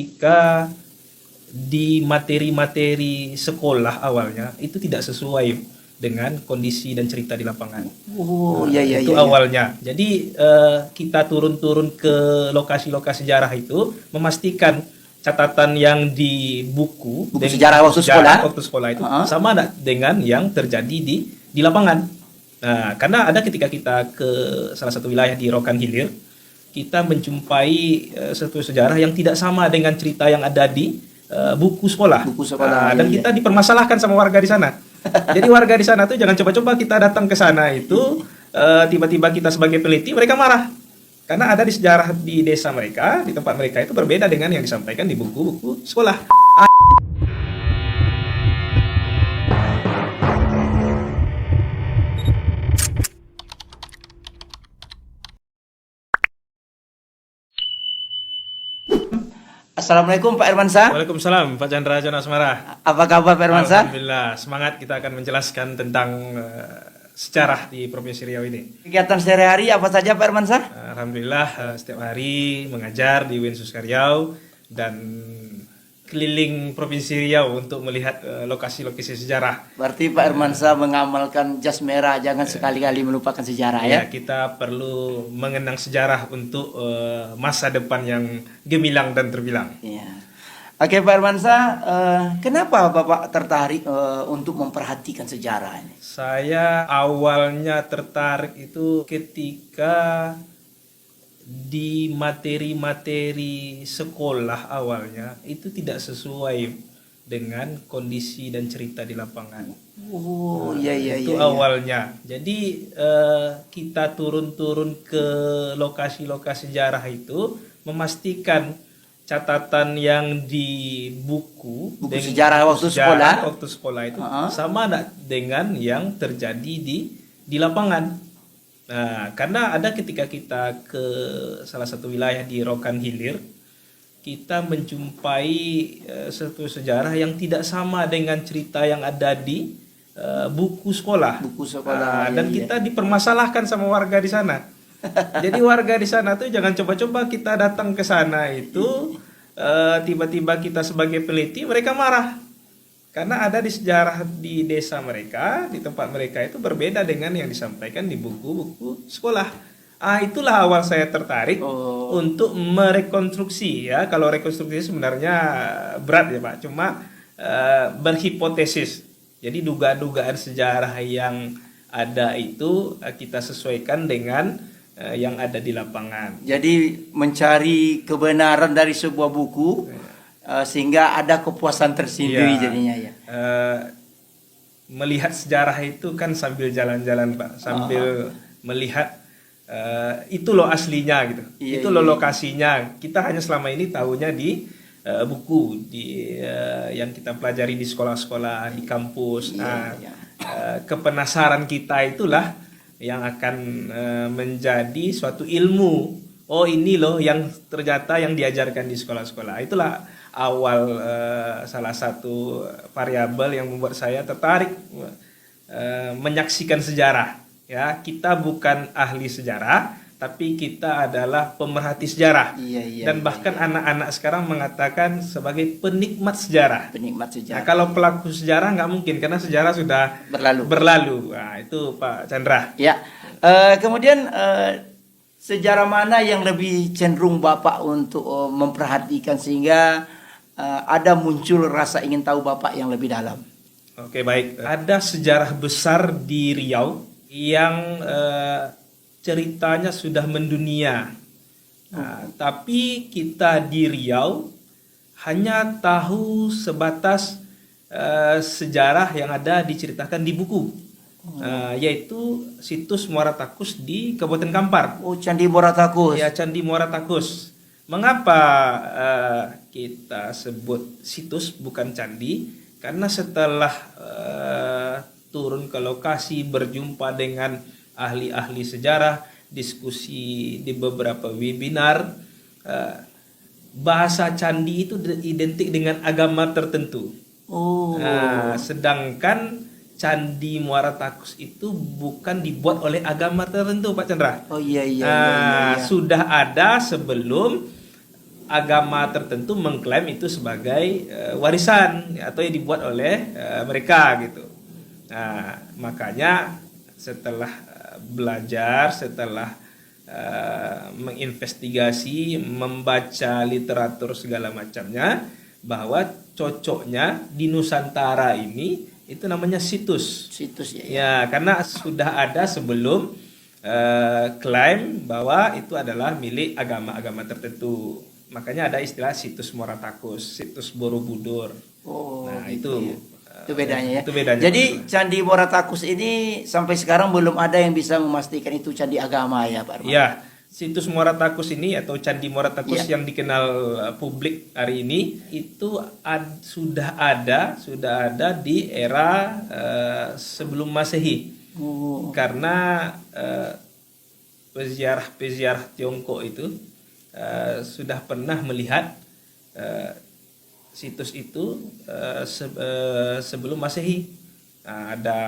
ketika di materi-materi sekolah awalnya itu tidak sesuai dengan kondisi dan cerita di lapangan. Oh, iya, iya, Itu iya, iya. awalnya. Jadi kita turun-turun ke lokasi-lokasi sejarah itu, memastikan catatan yang di buku Sejarah waktu sekolah. itu sama enggak dengan yang terjadi di lapangan. Nah, karena ada ketika kita ke salah satu wilayah di Rokan Hilir, kita menjumpai satu sejarah yang tidak sama dengan cerita yang ada di buku sekolah. Dan kita dipermasalahkan sama warga di sana. Jadi warga di sana tuh jangan coba-coba kita datang ke sana itu tiba-tiba kita sebagai peneliti mereka marah. Karena ada di sejarah di desa mereka, di tempat mereka itu berbeda dengan yang disampaikan di buku-buku sekolah. Assalamualaikum Pak Irmansyah. Waalaikumsalam Pak Chandra Jan Asmara. Apa kabar Pak Irmansyah? Alhamdulillah, semangat kita akan menjelaskan tentang sejarah di Provinsi Riau ini. Kegiatan sehari-hari apa saja Pak Irmansyah? Alhamdulillah setiap hari mengajar di UIN Suska Riau dan keliling Provinsi Riau untuk melihat lokasi-lokasi sejarah. Berarti Pak Irmansyah mengamalkan jas merah, jangan sekali-kali melupakan sejarah ya. Kita perlu mengenang sejarah untuk masa depan yang gemilang dan terbilang. Ya. Oke Pak Irmansyah, kenapa Bapak tertarik untuk memperhatikan sejarah ini? Saya awalnya tertarik itu ketika di materi-materi sekolah awalnya itu tidak sesuai dengan kondisi dan cerita di lapangan. Oh, iya, iya, itu iya, awalnya. Jadi kita turun-turun ke lokasi-lokasi sejarah itu, memastikan catatan yang di buku sejarah waktu sekolah itu sama enggak dengan yang terjadi di lapangan. Nah, karena ada ketika kita ke salah satu wilayah di Rokan Hilir, kita menjumpai satu sejarah yang tidak sama dengan cerita yang ada di buku sekolah. Dan kita dipermasalahkan sama warga di sana. Jadi warga di sana tuh jangan coba-coba kita datang ke sana itu tiba-tiba kita sebagai peneliti mereka marah. Karena ada di sejarah di desa mereka, di tempat mereka itu berbeda dengan yang disampaikan di buku-buku sekolah. Itulah awal saya tertarik untuk merekonstruksi ya. Kalau rekonstruksi sebenarnya berat ya Pak, cuma berhipotesis. Jadi dugaan-dugaan sejarah yang ada itu kita sesuaikan dengan yang ada di lapangan. Jadi mencari kebenaran dari sebuah buku sehingga ada kepuasan tersendiri jadinya ya. Melihat sejarah itu kan sambil jalan-jalan Pak, sambil melihat itu loh aslinya gitu. Itu loh lokasinya. Kita hanya selama ini tahunya di buku yang kita pelajari di sekolah-sekolah, di kampus. Kepenasaran kita itulah yang akan menjadi suatu ilmu. Oh ini loh yang ternyata yang diajarkan di sekolah-sekolah. Itulah awal salah satu variabel yang membuat saya tertarik menyaksikan sejarah. Ya, kita bukan ahli sejarah, tapi kita adalah pemerhati sejarah. Dan bahkan anak-anak sekarang mengatakan sebagai penikmat sejarah. Nah, kalau pelaku sejarah nggak mungkin karena sejarah sudah berlalu. Nah, itu Pak Chandra. Ya. Kemudian sejarah mana yang lebih cenderung Bapak untuk memperhatikan sehingga ada muncul rasa ingin tahu Bapak yang lebih dalam? Oke, baik. Ada sejarah besar di Riau yang ceritanya sudah mendunia. Tapi kita di Riau hanya tahu sebatas sejarah yang ada diceritakan di buku. Yaitu situs Muara Takus di Kabupaten Kampar. Candi Muara Takus. Ya, Candi Muara Takus. Mengapa kita sebut situs bukan candi? Karena setelah turun ke lokasi, berjumpa dengan ahli-ahli sejarah, diskusi di beberapa webinar, bahasa candi itu identik dengan agama tertentu. Sedangkan Candi Muara Takus itu bukan dibuat oleh agama tertentu Pak Chandra. Iya. Sudah ada sebelum agama tertentu mengklaim itu sebagai warisan atau yang dibuat oleh mereka gitu. Nah, makanya setelah belajar, setelah menginvestigasi, membaca literatur segala macamnya, bahwa cocoknya di Nusantara ini itu namanya situs. Situs ya. Ya, karena sudah ada sebelum klaim bahwa itu adalah milik agama-agama tertentu. Makanya ada istilah situs Muara Takus, situs Borobudur. Oh, Nah, gitu itu ya. Itu bedanya ya. Itu bedanya. Jadi Candi Muara Takus ini sampai sekarang belum ada yang bisa memastikan itu candi agama ya, Pak Arman? Ya, situs Muara Takus ini atau Candi Muara Takus Ya. yang dikenal publik hari ini itu sudah ada di era sebelum Masehi. Oh. Karena peziarah Tiongkok itu sudah pernah melihat situs itu sebelum Masehi. Nah, ada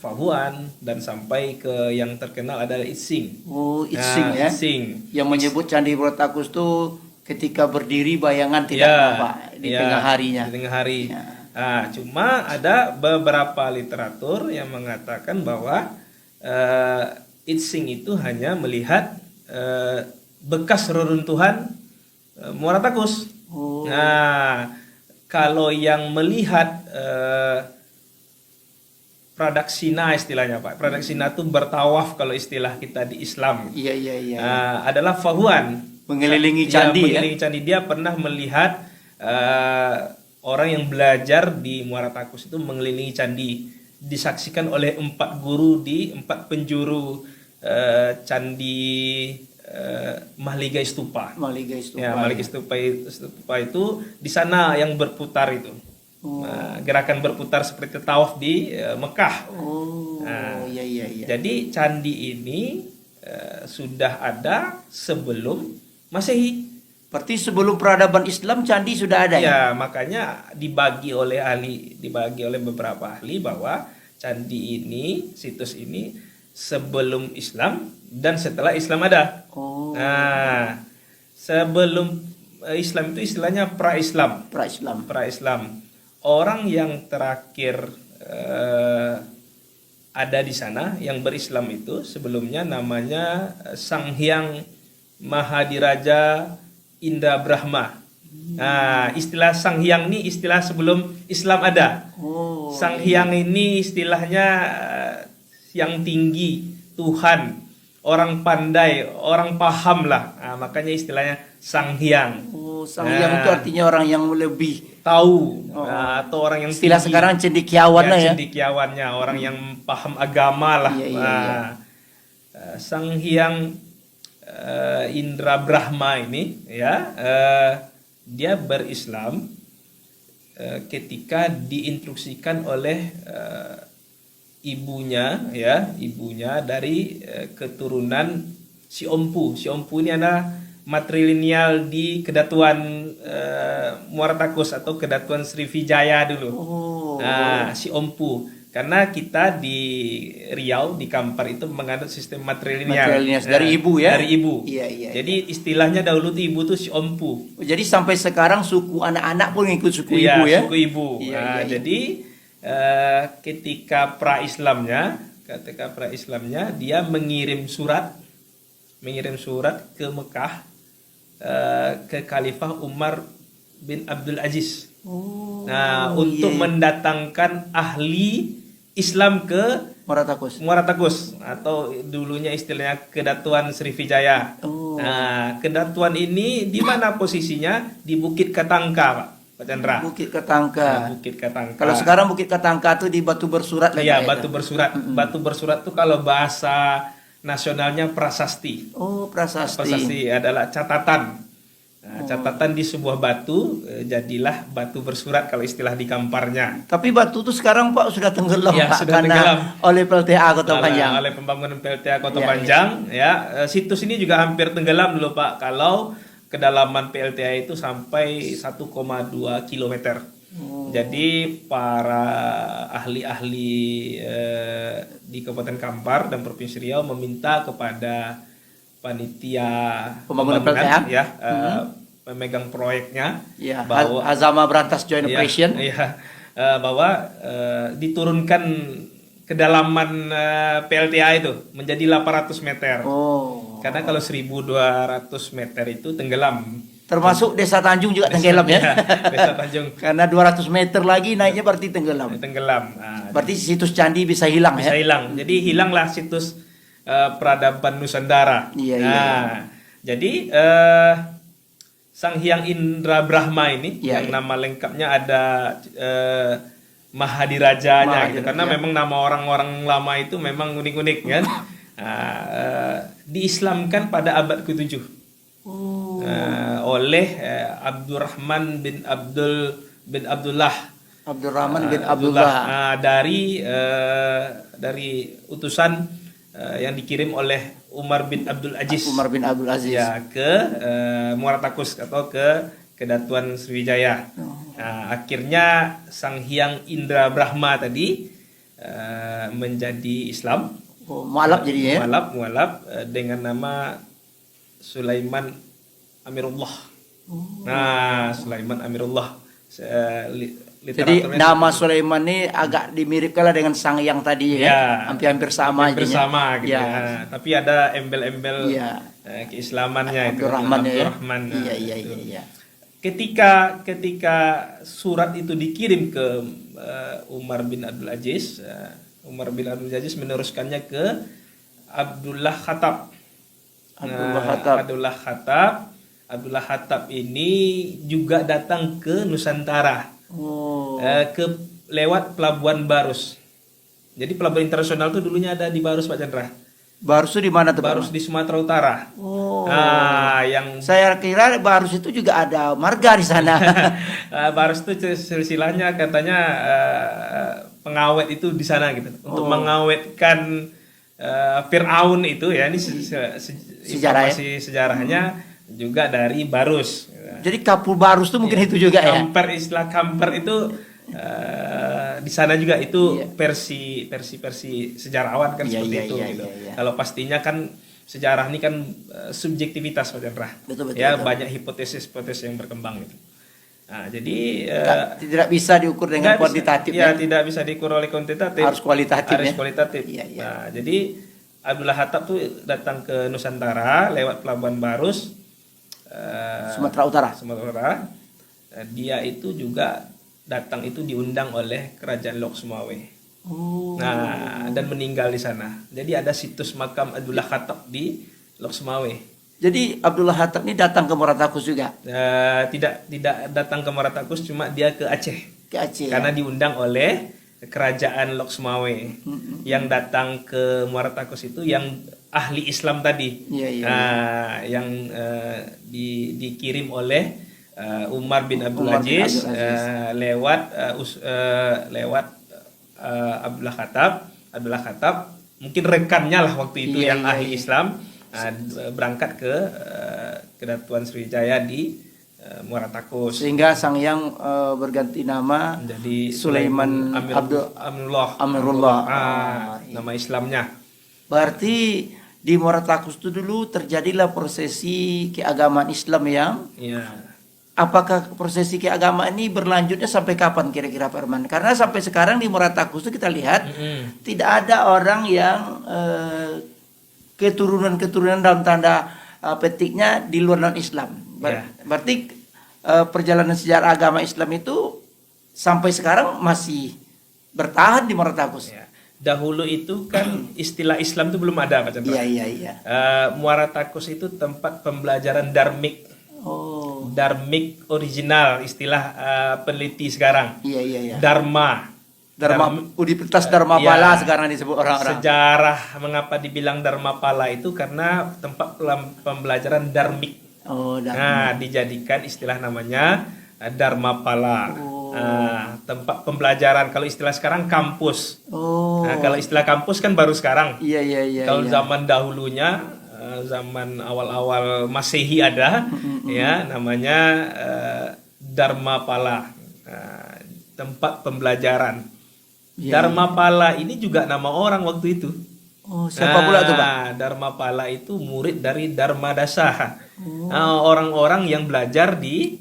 Fahuan dan sampai ke yang terkenal adalah Itsing. Oh, Itsing ya. Itsing. Yang menyebut Candi Muara Takus itu ketika berdiri bayangan tidak nampak di tengah harinya. Di tengah hari. Ya. Nah, cuma ada beberapa literatur yang mengatakan bahwa Itsing itu hanya melihat bekas reruntuhan Muara Takus. Oh. Nah, kalau yang melihat pradaksina istilahnya Pak. Pradaksina itu bertawaf kalau istilah kita di Islam. Iya. Adalah Fahuan. Mengelilingi candi mengelilingi candi. Dia pernah melihat orang yang belajar di Muara Takus itu mengelilingi candi, disaksikan oleh 4 guru di 4 penjuru candi Mahligai Stupa. Mahligai Stupa. Ya, Mahligai Stupa itu di sana yang berputar itu. Oh. Nah, gerakan berputar seperti tawaf di Mekah. Oh, Nah, iya. Jadi candi ini sudah ada sebelum Masehi. Berarti sebelum peradaban Islam candi sudah ada ya? Ya, makanya dibagi oleh beberapa ahli bahwa candi ini, situs ini sebelum Islam dan setelah Islam ada. Oh. Nah, sebelum Islam itu istilahnya pra-Islam. Pra-Islam. Pra-Islam. Orang yang terakhir ada di sana yang berislam itu sebelumnya namanya Sang Hyang Mahadiraja Indra Brahma. Nah, istilah Sang Hyang ini istilah sebelum Islam ada. Oh. Sang Hyang ini istilahnya yang tinggi, Tuhan, orang pandai, orang paham lah. Nah, makanya istilahnya Sang Hyang. Oh, Sang Hyang itu artinya orang yang lebih Tahu. Nah, atau orang yang istilah tinggi. sekarang cendekiawan lah ya. Cendekiawannya, orang yang paham agama lah. Iya. Sang Hyang Indra Brahma ini ya dia berislam ketika diinstruksikan oleh ibunya dari keturunan Si Ompu. Si Ompu ini adalah matrilineal di Kedatuan Muara Takus atau Kedatuan Srivijaya dulu. Oh. Nah, Si Ompu. Karena kita di Riau, di Kampar itu menganut sistem matrilineal. Dari ibu ya? Dari ibu. Iya. Jadi istilahnya dahulu tuh ibu tuh Si Ompu. Jadi sampai sekarang suku anak-anak pun ikut suku ibu ya? Suku ibu. Iya. Jadi ketika pra-Islamnya dia mengirim surat ke Mekah ke Khalifah Umar bin Abdul Aziz. Oh, untuk mendatangkan ahli Islam ke Muara Takus atau dulunya istilahnya Kedatuan Srivijaya. Oh. Nah, Kedatuan ini di mana posisinya? Di Bukit Katangka, Pak Chandra. Bukit Katangka. Bukit Katangka. Kalau sekarang Bukit Katangka itu di Batu Bersurat lah. Iya, Batu Bersurat. Batu Bersurat itu kalau bahasa nasionalnya prasasti. Oh, prasasti. Prasasti adalah catatan. Nah, catatan di sebuah batu jadilah batu bersurat kalau istilah di Kamparnya. Tapi batu itu sekarang Pak sudah tenggelam Ya, Pak sudah tenggelam oleh PLTA Kota Panjang. Oleh pembangunan PLTA Kota Panjang. Situs ini juga hampir tenggelam dulu Pak. Kalau kedalaman PLTA itu sampai 1,2 km. Jadi para ahli-ahli di Kabupaten Kampar dan Provinsi Riau meminta kepada panitia pembangunan PLTA pemegang proyeknya, Ya, bahwa Azama Berantas Joint Operation. Bahwa diturunkan kedalaman PLTA itu menjadi 800 meter. Oh. Karena kalau 1.200 meter itu tenggelam. Termasuk Desa Tanjung juga tenggelam ya. Desa Tanjung Karena 200 meter lagi naiknya berarti tenggelam. tenggelam. Berarti situs candi bisa hilang Bisa ya. hilang. Jadi hilanglah situs peradaban Nusantara. Iya, nah, iya. Jadi Sang Hyang Indra Brahma ini Iya, yang iya. nama lengkapnya ada Mahadirajanya gitu. Karena Mahadiraja. memang nama orang-orang lama itu memang unik-unik kan. Diislamkan pada abad ke-7 Oh. oleh Abdurrahman bin Abdullah Abdurrahman bin Abdullah. dari utusan yang dikirim oleh Umar bin Abdul Aziz Umar bin Abdul Aziz. ya ke Muaratakus atau ke Kedatuan Sriwijaya. Nah, akhirnya Sang Hyang Indra Brahma tadi menjadi Islam. Oh, mualaf jadinya ya. Mualaf dengan nama Sulaiman Amirullah. Nah, Sulaiman Amirullah. Jadi nama Sulaiman ini agak dimiripkan lah dengan Sang Hyang tadi ya. Ya, Hampir sama hampir jadinya. sama gitu Ya. ya. Tapi ada embel-embel Iya. Keislamannya itu. Abdurrahman ya. Abdurrahman. Iya, Nah, iya, itu. iya. Ketika surat itu dikirim ke Umar bin Abdul Aziz, Umar bin Abdul Aziz meneruskannya ke Abdullah Khattab. Abdullah Khattab ini juga datang ke Nusantara, Oh. lewat Pelabuhan Barus. Jadi pelabuhan internasional itu dulunya ada di Barus, Pak Chandra. Barus itu di mana tuh, Pak? Barus di Sumatera Utara. Oh. Yang Saya kira Barus itu juga ada marga di sana. Barus itu silsilahnya katanya pengawet itu di sana gitu, untuk mengawetkan Fir'aun itu ya. Ini Sejarah ya? informasi sejarahnya juga dari Barus. Jadi Kapul Barus itu mungkin itu juga ya. Istilah kamper itu di sana juga itu Iya. versi sejarawan kan Iya, seperti iya, itu iya, gitu. iya. Kalau pastinya kan sejarah ini kan subjektivitas, Pak Chandra. Betul, Ya, betul. banyak hipotesis-hipotesis yang berkembang gitu. Nah, jadi Tidak bisa diukur dengan nggak bisa- kuantitatif ya, ya. tidak bisa diukur oleh kuantitatif. Harus kualitatif Harus ya. kualitatif. Iya, iya. Nah, jadi Abdullah Khattab tuh datang ke Nusantara lewat Pelabuhan Barus, Sumatera Utara. Sumatera Utara. Dia itu juga datang itu diundang oleh Kerajaan Lok Sumawe. Oh. Nah, dan meninggal di sana. Jadi ada situs makam Abdullah Khattab di Lok Sumawe. Jadi Abdullah Khattab ini datang ke Muaratakus juga, Tidak datang ke Muaratakus, cuma dia ke Aceh. ke Aceh. Karena diundang oleh Kerajaan Lok Sumawe. Yang datang ke Muaratakus itu yang ahli Islam tadi. Iya, iya, Yang dikirim oleh Umar bin Abdul Umar bin Aziz, Abdul Aziz. lewat Abdullah Khattab mungkin rekannya lah waktu itu Iya, yang iya, ahli iya. Islam, berangkat ke Kedatuan Sriwijaya di Muaratakus. Sehingga Sang Hyang berganti nama Menjadi Sulaiman Amirullah. Nama Islamnya. Berarti di Muaratakus itu dulu terjadilah prosesi keagamaan Islam yang Iya. apakah prosesi keagamaan ini berlanjutnya sampai kapan kira-kira Pak Herman? Karena sampai sekarang di Muaratakus itu kita lihat tidak ada orang yang keturunan-keturunan dalam tanda petiknya di luar non-Islam. Ya. Berarti perjalanan sejarah agama Islam itu sampai sekarang masih bertahan di Muaratakus. Ya. Dahulu itu kan istilah Islam itu belum ada, Pak Chandra. Iya, iya, iya. Muaratakus itu tempat pembelajaran dharmik. Oh, Dharmik original, istilah peneliti sekarang. iya, iya, iya. Dharma. Universitas Dharmapala Iya. sekarang disebut orang-orang. Sejarah mengapa dibilang Dharmapala itu karena tempat pembelajaran dharmik. Oh, Nah, dijadikan istilah namanya Dharmapala. Oh. Tempat pembelajaran. Kalau istilah sekarang kampus. Oh, Nah, kalau istilah kampus kan baru sekarang. iya, iya, iya. Kalau iya. zaman dahulunya, zaman awal-awal Masehi ada, ya namanya Dharmapala, tempat pembelajaran. Iya, Dharmapala ini juga nama orang waktu itu. Oh, siapa pula tuh, Pak? Dharmapala itu murid dari Dharmadasa. Orang-orang yang belajar di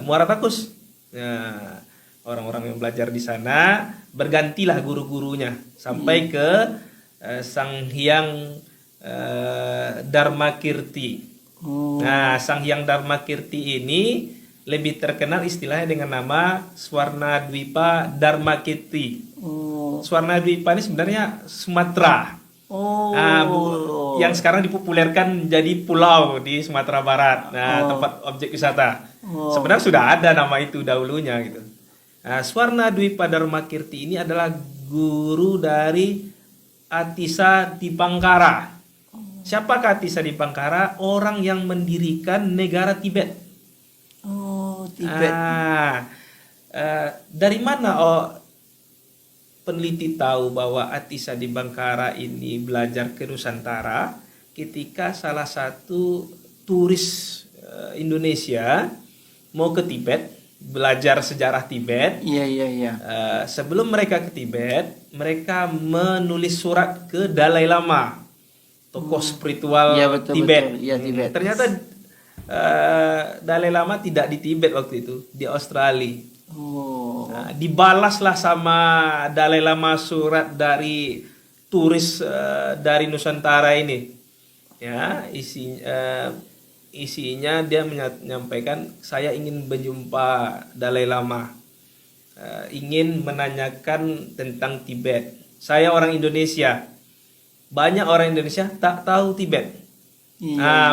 Muara Takus. Nah, orang-orang yang belajar di sana bergantilah guru-gurunya sampai ke Sang Hyang Dharmakirti. Oh. Nah, Sang Hyang Dharmakirti ini lebih terkenal istilahnya dengan nama Swarna Dwipa Dharmakirti. Oh. Swarna Dwipa ini sebenarnya Sumatera. Oh. Yang sekarang dipopulerkan jadi pulau di Sumatera Barat. Nah, tempat objek wisata. Sebenarnya sudah ada nama itu dahulunya gitu. Nah, Swarna Dwipa Dharmakirti ini adalah guru dari Atisa Dipangkara. Siapakah Atisa Dipangkara? Orang yang mendirikan negara Tibet. Oh, Tibet. Dari mana peneliti tahu bahwa Atisa Dipangkara ini belajar ke Nusantara ketika salah satu turis Indonesia mau ke Tibet belajar sejarah Tibet. Iya. Sebelum mereka ke Tibet, mereka menulis surat ke Dalai Lama, tokoh spiritual Iya, betul, Tibet. betul. Iya, Tibet. Ternyata Dalai Lama tidak di Tibet waktu itu, di Australia. Oh. Nah, dibalaslah sama Dalai Lama surat dari turis dari Nusantara ini. Ya, isinya dia menyampaikan, saya ingin berjumpa Dalai Lama, ingin menanyakan tentang Tibet. Saya orang Indonesia, banyak orang Indonesia tak tahu Tibet.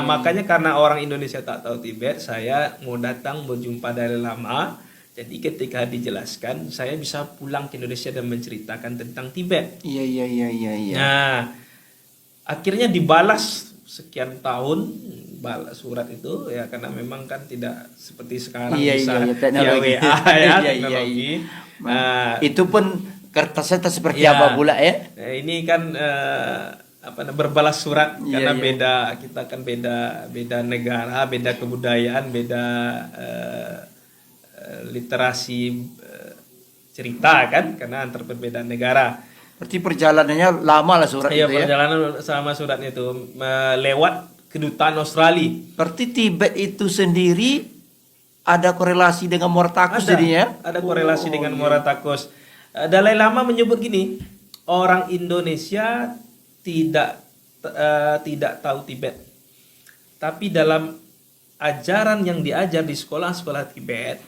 Makanya karena orang Indonesia tak tahu Tibet, saya mau datang berjumpa Dalai Lama. Jadi ketika dijelaskan, saya bisa pulang ke Indonesia dan menceritakan tentang Tibet. Iya. Nah, akhirnya dibalas sekian tahun balas surat itu ya, karena memang kan tidak seperti sekarang bisa teknologi. via WA ya, Iya. teknologi. Itu pun kertasnya seperti Iya. apa pula ya? Ini kan berbalas surat karena Iya. beda, kita kan beda negara, beda kebudayaan, beda literasi cerita kan, karena antar perbedaan negara. Berarti perjalanannya lama lah surat Iya, itu ya. perjalanan sama suratnya itu lewat kedutaan Australia. Berarti Tibet itu sendiri ada korelasi dengan Muara Takus jadinya? Ada korelasi dengan Muara Takus. Dalai Lama menyebut gini, orang Indonesia tidak tahu Tibet, tapi dalam ajaran yang diajar di sekolah-sekolah Tibet,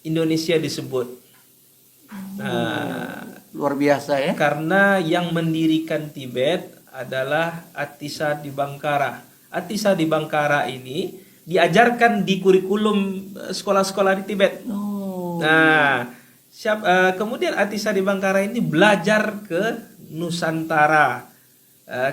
Indonesia disebut. Luar biasa ya. Karena yang mendirikan Tibet adalah Atisa Dipangkara. Atisa Dipangkara ini diajarkan di kurikulum sekolah-sekolah di Tibet. Nah, kemudian Atisa Dipangkara ini belajar ke Nusantara,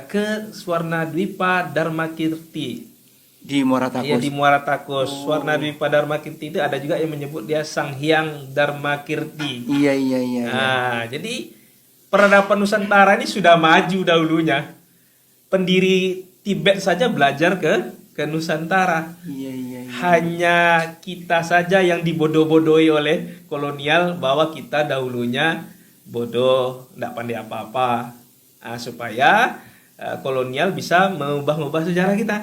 ke Swarna Dwipa Dharmakirti Di Muara Takus. Iya, di Muara Takus. Swarna Dwipa Dharmakirti itu ada juga yang menyebut dia Sang Hyang Dharmakirti. Iya. Nah, jadi peradaban Nusantara ini sudah maju dahulunya. Pendiri Tibet saja belajar ke Nusantara. Iya. Hanya kita saja yang dibodoh-bodohi oleh kolonial bahwa kita dahulunya bodoh, tidak pandai apa-apa. Supaya kolonial bisa mengubah-ubah sejarah kita.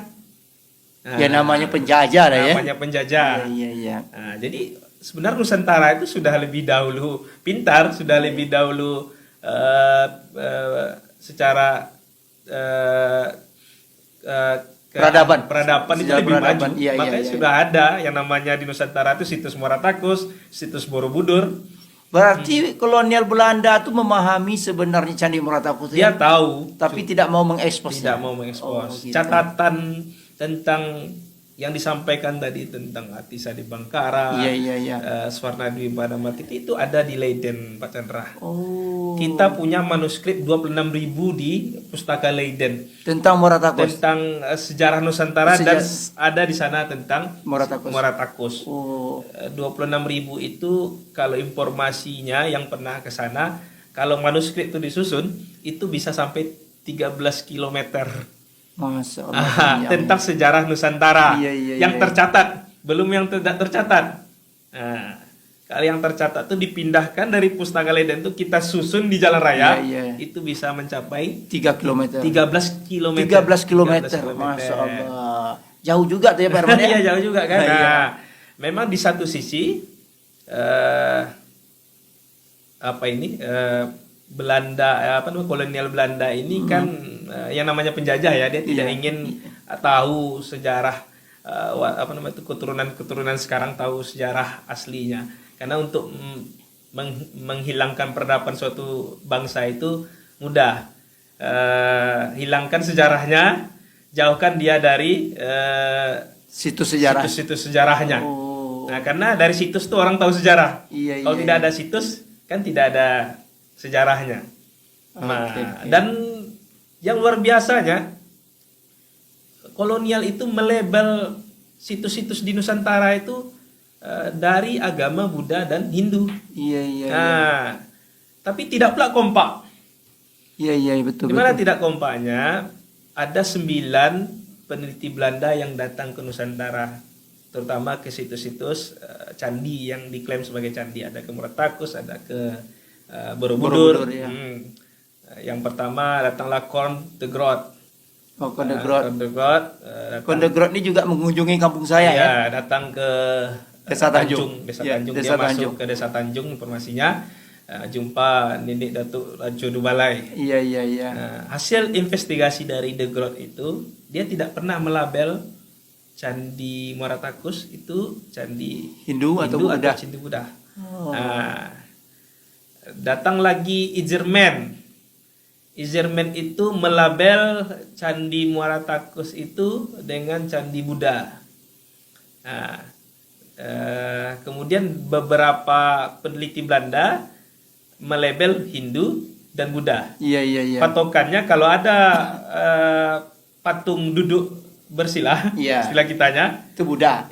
Ya namanya penjajah lah ya. Namanya penjajah. Iya. Nah, jadi sebenarnya Nusantara itu sudah lebih dahulu pintar, sudah lebih dahulu secara peradaban itu lebih maju. Iya, Makanya sudah ada yang namanya di Nusantara itu situs Muara Takus, situs Borobudur. Berarti kolonial Belanda itu memahami sebenarnya Candi Muara Takus Dia ya? tahu, Tapi tidak mau mengekspos. tidak mau mengekspos. Gitu. Catatan tentang yang disampaikan tadi tentang Atisa Dipangkara, Iya. Swarna Dwipa Dharmakirti itu ada di Leiden, Pak Chandra. Oh. Kita punya manuskrip 26.000 di Pustaka Leiden Tentang Muara Takus. tentang sejarah Nusantara dan ada di sana tentang Muara Takus. Oh. 26.000 itu kalau informasinya yang pernah ke sana, kalau manuskrip itu disusun itu bisa sampai 13 km. Masya Allah. Tentang sejarah Nusantara Iya, yang tercatat, belum yang tidak tercatat. Nah, yang tercatat tuh dipindahkan dari Pustaka Leden tuh kita susun di jalan raya, itu bisa mencapai 3 kilometer. 13 kilometer. 13 kilometer. Masya Allah. Jauh juga tuh ya Pak Herman ya? Iya, jauh juga kan. Nah, memang di satu sisi Belanda, kolonial Belanda ini kan yang namanya penjajah ya, dia tidak ingin tahu sejarah keturunan sekarang, tahu sejarah aslinya. Karena untuk menghilangkan peradaban suatu bangsa itu mudah. Hilangkan sejarahnya, jauhkan dia dari situs sejarah. Situs-situs sejarahnya. Nah, karena dari situs tuh orang tahu sejarah. Kalau tidak ada situs, kan tidak ada sejarahnya. Dan yang luar biasanya, kolonial itu melabel situs-situs di Nusantara itu dari agama Buddha dan Hindu. Tapi tidak pula kompak. Betul. Dimana tidak kompaknya, ada 9 peneliti Belanda yang datang ke Nusantara, terutama ke situs-situs candi yang diklaim sebagai candi. Ada ke Muratakus, ada ke Borobudur. Yang pertama datanglah Korn de Groot. Korn de Groot ini juga mengunjungi kampung saya ya. Datang ke Desa Tanjung. Dia masuk ke Desa Tanjung, informasinya jumpa Nenek Datuk Rajo Dubalai. Hasil investigasi dari de Groot itu, dia tidak pernah melabel Candi Muaratakus itu candi Hindu atau candi Buddha. Datang lagi Izerman itu melabel Candi Muaratakus itu dengan Candi Buddha. Kemudian beberapa peneliti Belanda melabel Hindu dan Buddha. Patokannya kalau ada patung duduk bersila, sila kitanya, itu Buddha.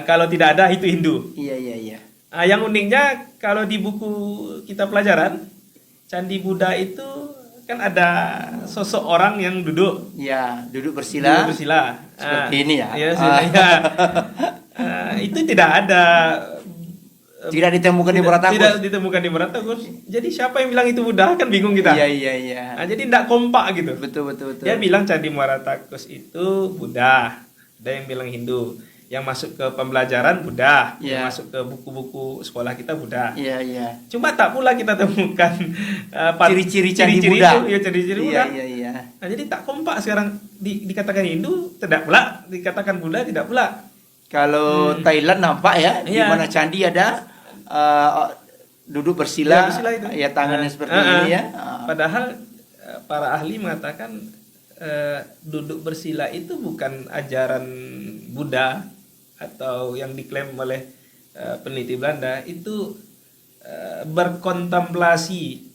Kalau tidak ada itu Hindu. Yang uniknya kalau di buku kita pelajaran, Candi Buddha itu kan ada sosok orang yang duduk. Duduk bersila. Seperti ini ya. Itu tidak ada. Tidak ditemukan di Muratakus. Tidak ditemukan di Muratakus. Jadi siapa yang bilang itu Buddha, kan bingung kita. Jadi tidak kompak gitu. Betul. Dia bilang Candi Muaratakus itu Buddha. Ada yang bilang Hindu. Yang masuk ke pembelajaran Buddha, yang masuk ke buku-buku sekolah kita Buddha. Cuma tak pula kita temukan ciri-ciri Candi Buddha. Ciri-ciri Buddha. Nah, jadi tak kompak sekarang dikatakan Hindu, tidak pula dikatakan Buddha, tidak pula. Kalau Thailand nampak ya, di mana candi ada duduk bersila, tangannya seperti ini ya. Padahal para ahli mengatakan duduk bersila itu bukan ajaran Buddha atau yang diklaim oleh peneliti Belanda, itu berkontemplasi.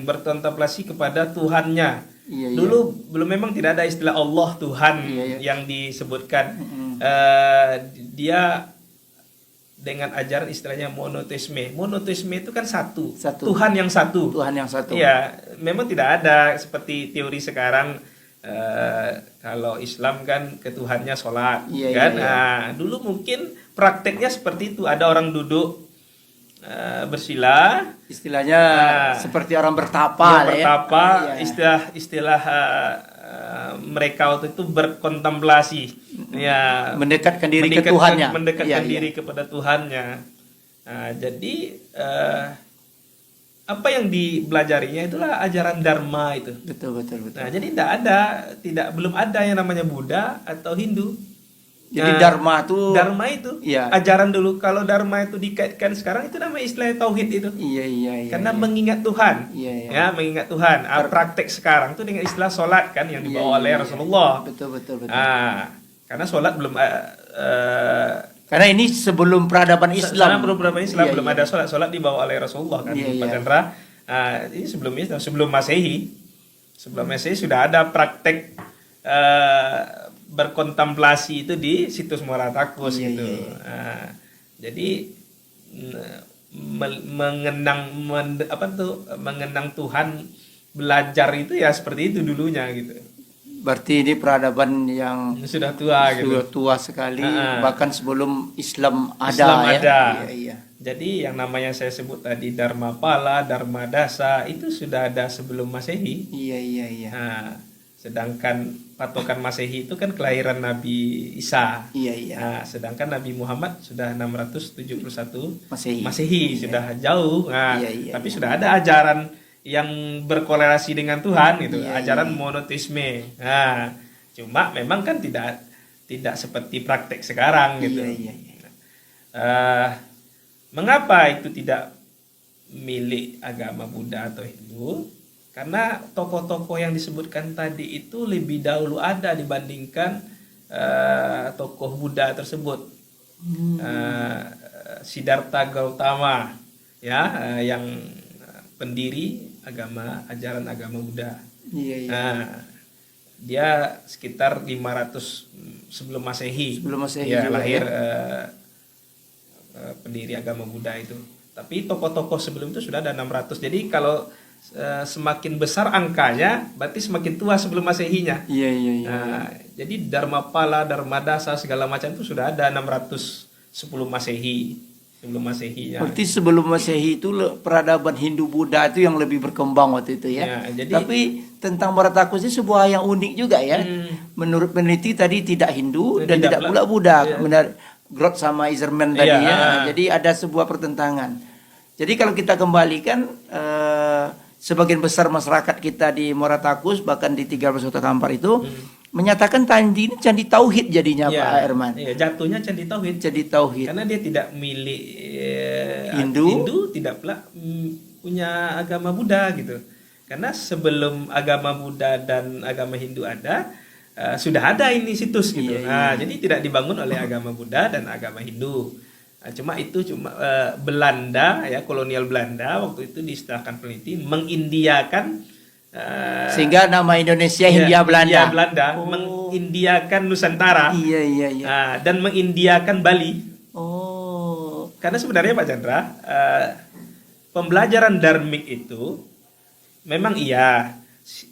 Berkontemplasi kepada Tuhannya. Dulu belum, memang tidak ada istilah Allah Tuhan yang disebutkan. Dia dengan ajaran istilahnya monoteisme. Monoteisme itu kan satu. Tuhan yang satu. Ya, memang tidak ada seperti teori sekarang. Kalau Islam kan ketuhannya sholat, kan? Nah, dulu mungkin prakteknya seperti itu. Ada orang duduk bersila, istilahnya seperti orang bertapa. Istilah mereka waktu itu berkontemplasi, mendekatkan diri ke Tuhannya, diri kepada Tuhannya. Nah, jadi apa yang dipelajarinya itulah ajaran Dharma itu. Betul. Nah, jadi belum ada yang namanya Buddha atau Hindu. Jadi Dharma itu ajaran dulu. Kalau Dharma itu dikaitkan sekarang itu namanya istilah tauhid itu. Karena mengingat Tuhan. Mengingat Tuhan. Praktek sekarang itu dengan istilah sholat kan yang dibawa oleh Rasulullah. Betul. Karena sholat belum karena ini sebelum peradaban Islam. Belum ada sholat dibawa oleh Rasulullah kan. Pak Chandra. Ini sebelum Masehi. Sebelum Masehi sudah ada praktek berkontemplasi itu di situs Muaratakus gitu. Jadi mengenang Tuhan, belajar itu ya seperti itu dulunya gitu. Berarti ini peradaban yang sudah tua gitu. sudah tua sekali, bahkan sebelum Islam ada. Islam ya. ada. Iya, iya. Jadi yang namanya saya sebut tadi Dharmapala, Dharmadasa itu sudah ada sebelum Masehi. Iya, iya, iya. Nah, sedangkan patokan Masehi itu kan kelahiran Nabi Isa. Iya, iya. Nah, sedangkan Nabi Muhammad sudah 671 Masehi. Masehi, sudah jauh. Nah, Iya, iya, tapi iya. sudah ada ajaran yang berkorelasi dengan Tuhan gitu, Iya, ajaran iya. monoteisme. Nah, cuma memang kan tidak seperti praktek sekarang gitu. Iya, iya, iya. Mengapa itu tidak milik agama Buddha atau Hindu? Karena tokoh-tokoh yang disebutkan tadi itu lebih dahulu ada dibandingkan tokoh Buddha tersebut. Siddhartha Gautama, ya, yang pendiri ajaran agama Buddha. Iya, iya. Nah, dia sekitar 500 sebelum Masehi. Sebelum Masehi ya, juga, lahir ya. Pendiri agama Buddha itu. Tapi tokoh-tokoh sebelum itu sudah ada 600. Jadi kalau semakin besar angkanya, berarti semakin tua sebelum Masehinya. Iya, iya, iya. Nah, jadi Dharmapala, Dharmadasa segala macam itu sudah ada 610 Masehi. Sebelum Masehinya. Berarti sebelum Masehi itu peradaban Hindu Buddha itu yang lebih berkembang waktu itu ya. Ya, jadi- Tapi tentang Maratakus ini sebuah yang unik juga ya. Menurut peneliti tadi tidak Hindu dan tidak pula Buddha. Iya. Benar, Groth sama Iserman tadi Iya, ya. Jadi ada sebuah pertentangan. Jadi kalau kita kembalikan sebagian besar masyarakat kita di Maratakus bahkan di 13 Kota Kampar itu menyatakan candi ini candi tauhid jadinya Ya, Pak Herman. iya, jatuhnya Candi Tauhid. Candi tauhid. Karena dia tidak milik Hindu. tidak pula punya agama Buddha gitu. Karena sebelum agama Buddha dan agama Hindu ada, sudah ada ini situs gitu. Iya, Nah, jadi tidak dibangun oleh agama Buddha dan agama Hindu. Nah, cuma Belanda ya, kolonial Belanda waktu itu diistilahkan peneliti mengindiakan Sehingga nama Indonesia Hindia Belanda. Hindia Belanda Oh. mengindiakan Nusantara. Iya, iya, iya. Dan mengindiakan Bali. Oh. Karena sebenarnya Pak Chandra, pembelajaran dharmik itu memang iya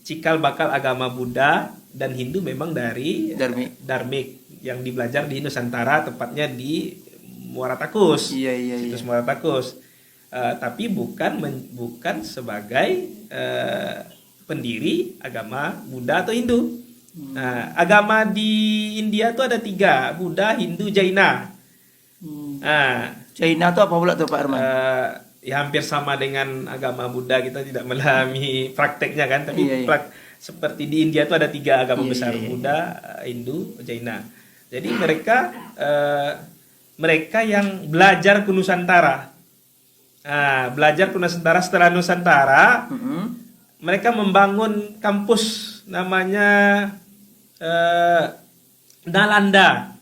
cikal bakal agama Buddha dan Hindu memang dari dharmik yang dibelajar di Nusantara, tepatnya di Muaratakus. Iya, iya, Situs iya. Muaratakus. Tapi bukan sebagai pendiri agama Buddha atau Hindu. Nah, agama di India itu ada 3, Buddha, Hindu, Jaina. Nah, China itu apa pula tuh Pak Herman? ya hampir sama dengan agama Buddha, kita tidak mengalami prakteknya kan, tapi Iya, iya. seperti di India itu ada 3 agama Iya, besar, iya, iya. Buddha, Hindu, Jaina. Jadi mereka yang belajar ke Nusantara. Nah, belajar ke Nusantara, setelah Nusantara mereka membangun kampus namanya Nalanda.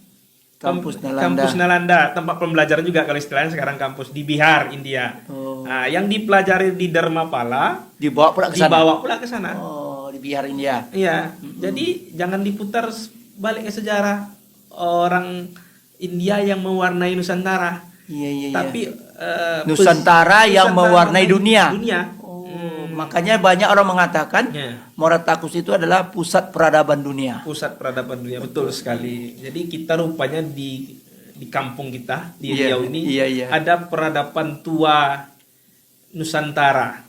Kampus Nalanda. Kampus Nalanda, tempat pembelajaran juga kalau istilahnya sekarang kampus di Bihar, India. Oh. Nah, yang dipelajari di Dharmapala Dibawa pula ke sana. dibawa pula ke sana. Oh, di Bihar India. Iya. Jadi jangan diputar balik ke sejarah orang India yang mewarnai Nusantara. Iya, iya, iya. Tapi Nusantara yang mewarnai dunia. Oh. Makanya banyak orang mengatakan Ya. Maratakus itu adalah pusat peradaban dunia. Pusat peradaban dunia, betul sekali. Jadi kita rupanya di kampung kita di Iya, Riau ini iya, iya. ada peradaban tua Nusantara.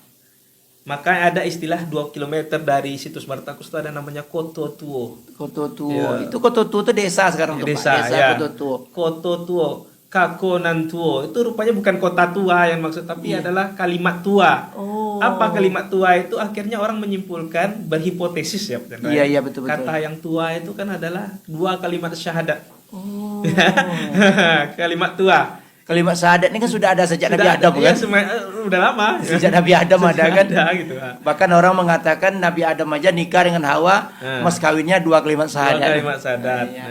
Maka ada istilah 2 km dari situs Maratakus itu ada namanya Koto Tuo. Koto Tuo. Iya. Itu Koto Tuo itu desa sekarang tuh, Pak. Desa, Desa ya. Koto Tuo. Koto Tuo, Kakonan Tuo. Itu rupanya bukan kota tua yang maksud, tapi Iya. adalah kalimat tua. Oh. Apa kalimat tua itu? Akhirnya orang menyimpulkan, berhipotesis ya. Pak Chandra. Iya, iya, betul, betul. Kata yang tua itu kan adalah 2 kalimat syahadat. Oh. Kalimat tua. Kalimat syahadat ini kan sudah ada sejak Nabi Sudah- Adam iya, kan? udah lama. Sejak Nabi Adam ada Sudah kan? ada gitu. Bahkan orang mengatakan Nabi Adam aja nikah dengan Hawa, mas kawinnya 2 kalimat Dua syahadat. kalimat syahadat. Iya.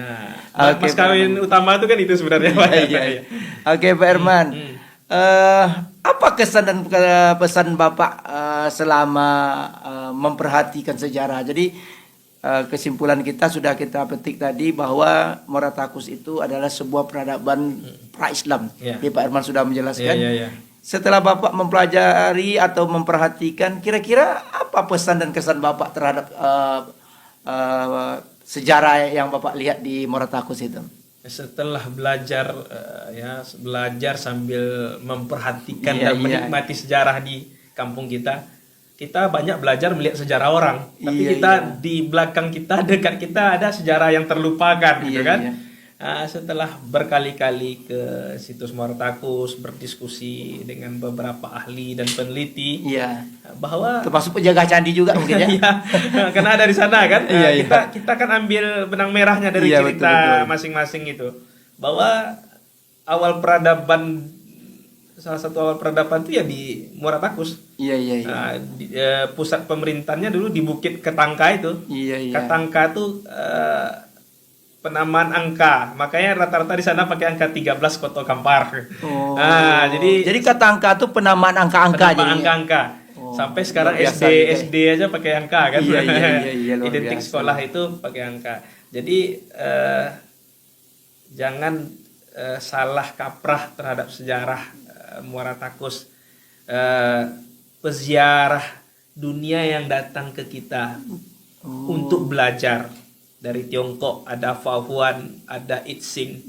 Nah, Oke, mas kawin utama itu kan itu sebenarnya. Pak. Iya, iya. Oke, Pak Herman. Apa kesan dan pesan Bapak selama memperhatikan sejarah? Jadi kesimpulan kita sudah kita petik tadi bahwa Maratakus itu adalah sebuah peradaban pra-Islam. Iya. Jadi Pak Herman sudah menjelaskan. Iya, iya, iya. Setelah Bapak mempelajari atau memperhatikan, kira-kira apa pesan dan kesan Bapak terhadap sejarah yang Bapak lihat di Moratakus itu? Setelah belajar belajar sambil memperhatikan Iya, dan menikmati sejarah di kampung kita, kita banyak belajar melihat sejarah orang. Tapi Iya, kita di belakang kita, dekat kita ada sejarah yang terlupakan, gitu Iya, kan? iya. Setelah berkali-kali ke situs Moratakus, berdiskusi dengan beberapa ahli dan peneliti, Iya. bahwa Termasuk penjaga candi juga mungkin ya. Iya, karena ada di sana kan. Iya, iya. Kita kan ambil benang merahnya dari Iya, cerita betul. masing-masing itu. Bahwa awal peradaban, salah satu awal peradaban itu ya di Moratakus. Iya, iya, iya. Pusat pemerintahannya dulu di Bukit Ketangka itu. Iya, iya. Ketangka itu penamaan angka. Makanya rata-rata di sana pakai angka 13 Koto Kampar. Oh. Jadi Ketangka itu penamaan angka-angka penamaan jadi. angka-angka. Oh, Sampai sekarang luar biasa juga ya. SD aja pakai angka kan. Iya, iya, luar Identik biasa. sekolah itu pakai angka. Jadi jangan salah kaprah terhadap sejarah Moratakus. Peziarah dunia yang datang ke kita untuk belajar. Dari Tiongkok ada Fahuan, ada Itsing.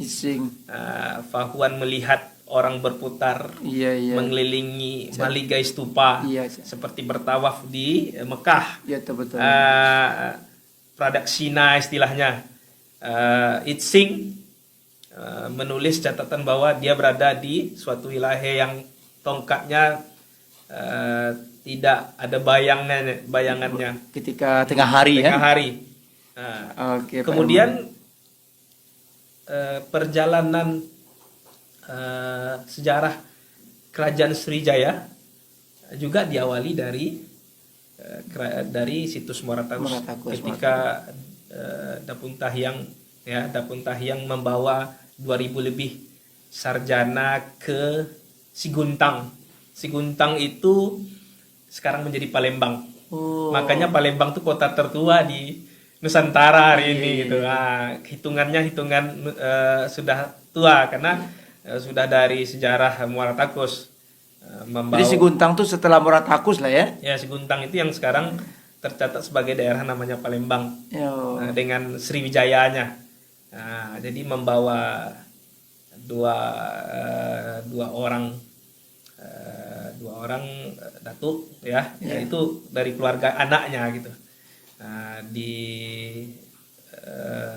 Fahuan melihat orang berputar Iya, iya. mengelilingi Maligai Stupa, Iya. seperti bertawaf di Mekah. Iya, betul. Pradaksina istilahnya. Itsing menulis catatan bahwa dia berada di suatu wilayah yang tongkatnya tidak ada bayangannya Ketika tengah hari tengah ya. hari. Oke, Pak Kemudian perjalanan sejarah Kerajaan Sriwijaya juga diawali dari situs Moratakus. Ketika Dapun Tahyang membawa 2000 lebih sarjana ke Siguntang. Siguntang itu sekarang menjadi Palembang. Makanya Palembang itu kota tertua di Nusantara hari ini gitu. Hitungan sudah tua karena sudah dari sejarah Moratakus membawa. Jadi Siguntang tuh setelah Moratakus lah ya. Ya, Siguntang itu yang sekarang tercatat sebagai daerah namanya Palembang. Dengan Sriwijayanya. Jadi membawa dua orang datuk ya, yaitu dari keluarga anaknya gitu.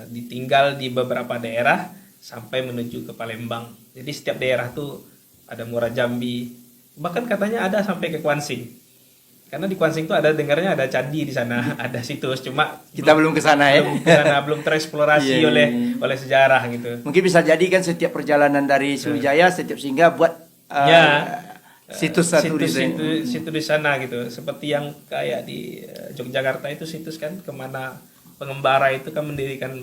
Ditinggal di beberapa daerah sampai menuju ke Palembang. Jadi setiap daerah tuh ada Muara Jambi, bahkan katanya ada sampai ke Kuansing. Karena di Kuansing tuh dengarnya ada candi di sana, ada situs, cuma kita belum ke sana ya. Belum tereksplorasi oleh sejarah gitu. Mungkin bisa jadi kan setiap perjalanan dari Sriwijaya setiap singgah buat situs di sana gitu, seperti yang kayak di Yogyakarta itu situs kan, kemana pengembara itu kan mendirikan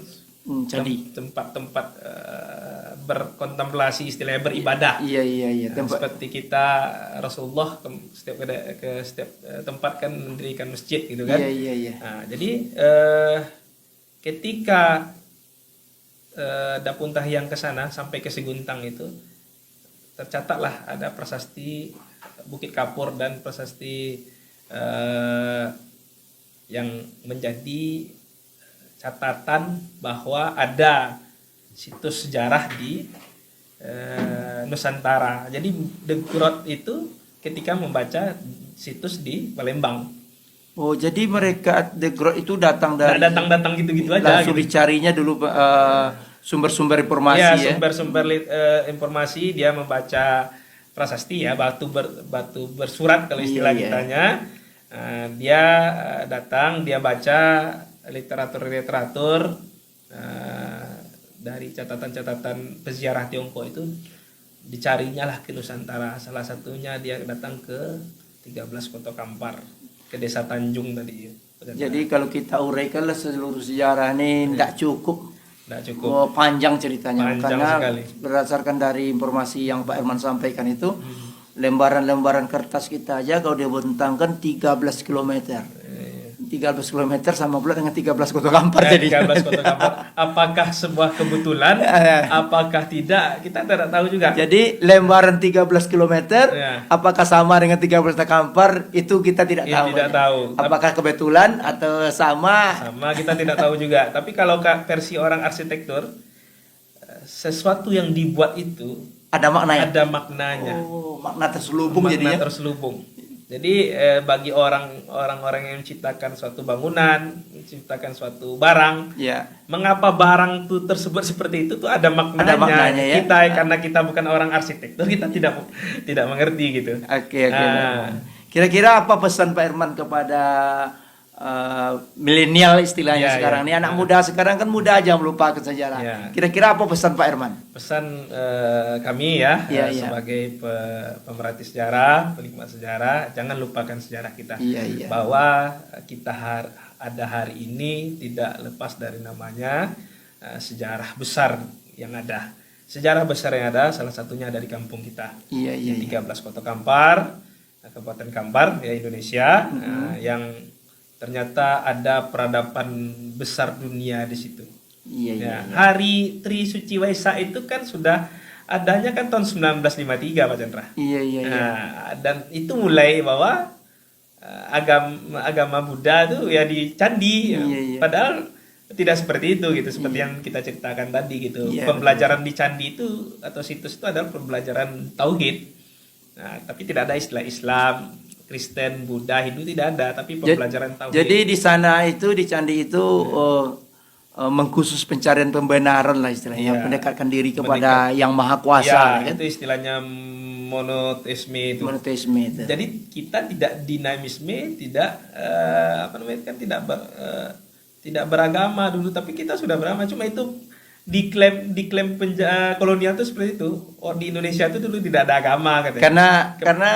tempat-tempat berkontemplasi, istilahnya beribadah. Iya. Seperti kita Rasulullah ke setiap tempat kan mendirikan masjid gitu kan. Iya. Jadi ketika Dapun Tahyang ke sana sampai ke Siguntang itu, tercatatlah ada prasasti Bukit Kapur dan prasasti yang menjadi catatan bahwa ada situs sejarah di Nusantara. Jadi The Grot itu ketika membaca situs di Palembang. Oh, jadi mereka The Grot itu datang gitu-gitu aja. Langsung dicarinya dulu sumber-sumber informasi ya. Sumber-sumber informasi, dia membaca prasasti ya, batu bersurat kalau istilah kitanya. Dia datang, dia baca literatur dari catatan-catatan peziarah Tiongkok itu, dicarinya lah ke Nusantara. Salah satunya dia datang ke 13 Koto Kampar, ke Desa Tanjung tadi. Jadi kalau kita uraikanlah seluruh sejarah ini tidak cukup. Panjang ceritanya. Karena sekali. Berdasarkan dari informasi yang Pak Herman sampaikan itu, lembaran-lembaran kertas kita aja kalau dia bentangkan 13 km. 13 13 km sama pula dengan 13 Kota Kampar Ya, jadi. 13 Kota Kampar. Apakah sebuah kebetulan? Apakah tidak? Kita tidak tahu juga. Jadi lembaran 13 km Ya. apakah sama dengan 13 Kota Kampar itu kita tidak Ya, tahu. tidak tahu. Apakah kebetulan atau sama? Sama kita tidak tahu juga. Tapi kalau versi orang arsitektur, sesuatu yang dibuat itu Ada maknanya. ada maknanya. Oh, makna terselubung Makna jadinya. terselubung. Jadi bagi orang-orang yang menciptakan suatu bangunan, menciptakan suatu barang, Ya. mengapa barang tuh tersebut seperti itu tuh ada maknanya. Ada maknanya, ya. Kita karena kita bukan orang arsitektur, kita tidak mengerti gitu. Oke. Nah. Kira-kira apa pesan Pak Herman kepada milenial istilahnya Ya, sekarang ya. ini, anak muda sekarang kan muda aja melupakan sejarah. Ya. Kira-kira apa pesan Pak Herman? Pesan kami ya, Iya, iya. sebagai pemerhati sejarah, penikmat sejarah, jangan lupakan sejarah kita. Iya. Bahwa kita ada hari ini tidak lepas dari namanya sejarah besar yang ada. Sejarah besar yang ada salah satunya ada di kampung kita. Iya. 13 Kota Kampar, Kabupaten Kampar ya Indonesia, yang ternyata ada peradaban besar dunia di situ. Iya. Ya, hari Tri Suci Waisak itu kan sudah adanya kan tahun 1953 Pak Chandra. Iya. Nah, dan itu mulai bahwa agama Buddha itu ya di candi. Iya. Padahal tidak seperti itu gitu, seperti yang kita ceritakan tadi gitu. Iya, Pembelajaran di candi itu atau situs itu adalah pembelajaran tauhid. Nah, tapi tidak ada istilah Islam, Kristen, Buddha, Hindu tidak ada, tapi pembelajaran tauhid. Jadi di sana itu di candi itu mengkhusus pencarian pembenaran lah istilahnya, Iya. mendekatkan diri kepada yang maha kuasa. ya, Kan? itu istilahnya monoteisme itu. Monoteisme itu. Jadi kita tidak dinamisme, tidak tidak beragama dulu, tapi kita sudah beragama. Cuma itu diklaim kolonial itu seperti itu. Oh, di Indonesia itu dulu tidak ada agama katanya. Karena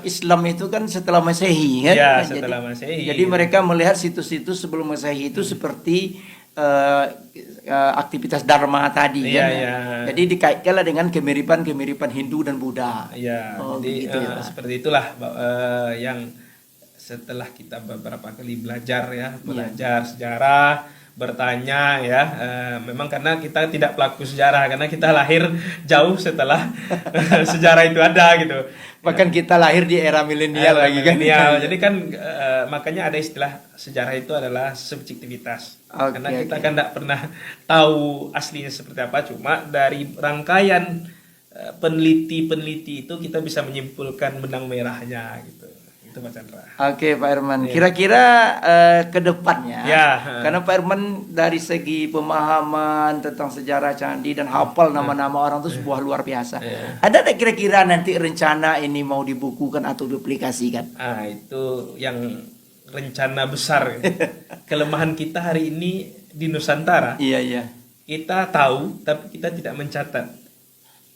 Islam itu kan setelah Masehi kan. Ya, Nah, setelah Masehi. Jadi mereka melihat situs-situs sebelum Masehi itu seperti aktivitas dharma tadi Iya, kan. iya. Jadi dikaitkanlah dengan kemiripan Hindu dan Buddha. Ya, Oh, jadi begitu ya, Pak. seperti itulah yang setelah kita beberapa kali belajar sejarah, bertanya ya, memang karena kita tidak pelaku sejarah, karena kita lahir jauh setelah sejarah itu ada gitu. Bahkan kita lahir di era milenial lagi kan. Milenial. Jadi kan makanya ada istilah sejarah itu adalah subjektivitas. Oke, Karena kita oke. kan tidak pernah tahu aslinya seperti apa, cuma dari rangkaian peneliti-peneliti itu kita bisa menyimpulkan benang merahnya gitu. Itu Pak Chandra. Oke Pak Herman, Iya. kira-kira ke depannya, Ya. karena Pak Herman dari segi pemahaman tentang sejarah candi dan hafal nama-nama orang itu sebuah luar biasa. Iya. Ada tak kira-kira nanti rencana ini mau dibukukan atau diaplikasikan? Itu yang rencana besar. Kelemahan kita hari ini di Nusantara, Iya. kita tahu tapi kita tidak mencatat.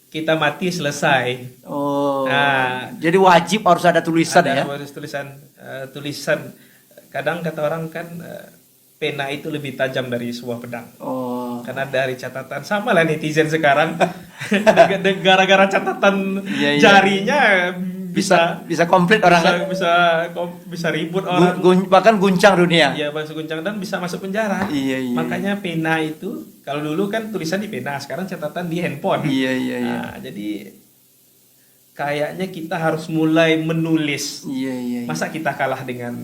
Kita mati selesai. Oh, Nah, jadi wajib harus ada tulisan ada ya? harus tulisan. Kadang kata orang kan pena itu lebih tajam dari sebuah pedang. Oh, Karena dari catatan, sama lah netizen sekarang. Gara-gara catatan Iya, iya. jarinya bisa bisa komplit orang kan? bisa ribut orang. Bahkan guncang dunia. Ya, masuk guncang dan bisa masuk penjara. Iya. Makanya pena itu, kalau dulu kan tulisan di pena, sekarang catatan di handphone. Iya. Nah, jadi kayaknya kita harus mulai menulis. Iya. Masa kita kalah dengan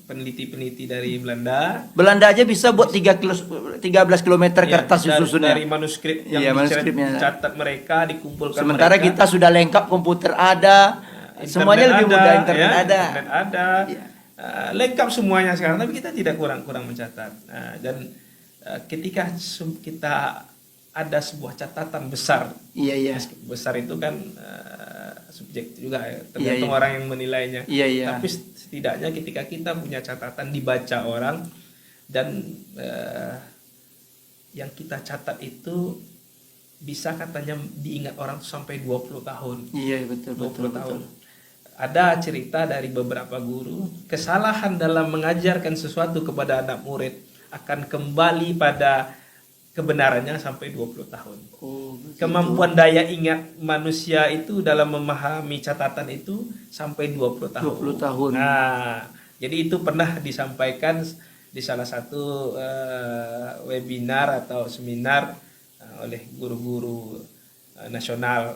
peneliti-peneliti dari Belanda? Belanda aja bisa buat 13 km Ya, kertas susunnya. dari manuskrip yang Iya, manuskripnya. dicatat mereka, dikumpulkan Sementara mereka. kita sudah lengkap, komputer ada, semuanya lebih mudah, internet ada. Internet ada. Iya. Lengkap semuanya sekarang, tapi kita tidak kurang mencatat. Dan ketika kita ada sebuah catatan besar, Iya. besar itu kan subjektif juga ya, tergantung Iya. orang yang menilainya. Iya. Tapi setidaknya ketika kita punya catatan dibaca orang dan yang kita catat itu bisa katanya diingat orang sampai 20 tahun. Iya, betul. 20 tahun. Ada cerita dari beberapa guru, kesalahan dalam mengajarkan sesuatu kepada anak murid akan kembali pada kebenarannya sampai 20 tahun. Oh, begitu. Kemampuan daya ingat manusia itu dalam memahami catatan itu sampai 20 tahun. 20 tahun. Nah, Jadi itu pernah disampaikan di salah satu webinar atau seminar oleh guru-guru nasional,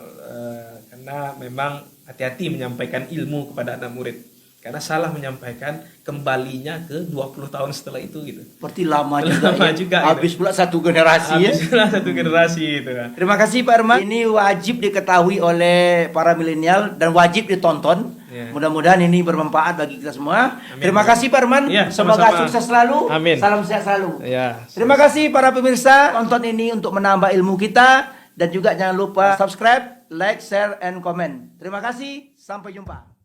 karena memang hati-hati menyampaikan ilmu kepada anak murid, karena salah menyampaikan kembalinya ke 20 tahun setelah itu gitu. Berarti lama juga, Lama ya. juga, Habis pula satu generasi ya. Habis satu generasi itu kan. Terima kasih Pak Herman. Ini wajib diketahui oleh para milenial dan wajib ditonton. Ya. Mudah-mudahan ini bermanfaat bagi kita semua. Amin. Terima kasih Pak Herman. Ya, Semoga sama-sama. sukses selalu. Amin. Salam sehat selalu. Ya. Terima kasih para pemirsa tonton ini untuk menambah ilmu kita, dan juga jangan lupa subscribe, like, share, and comment. Terima kasih. Sampai jumpa.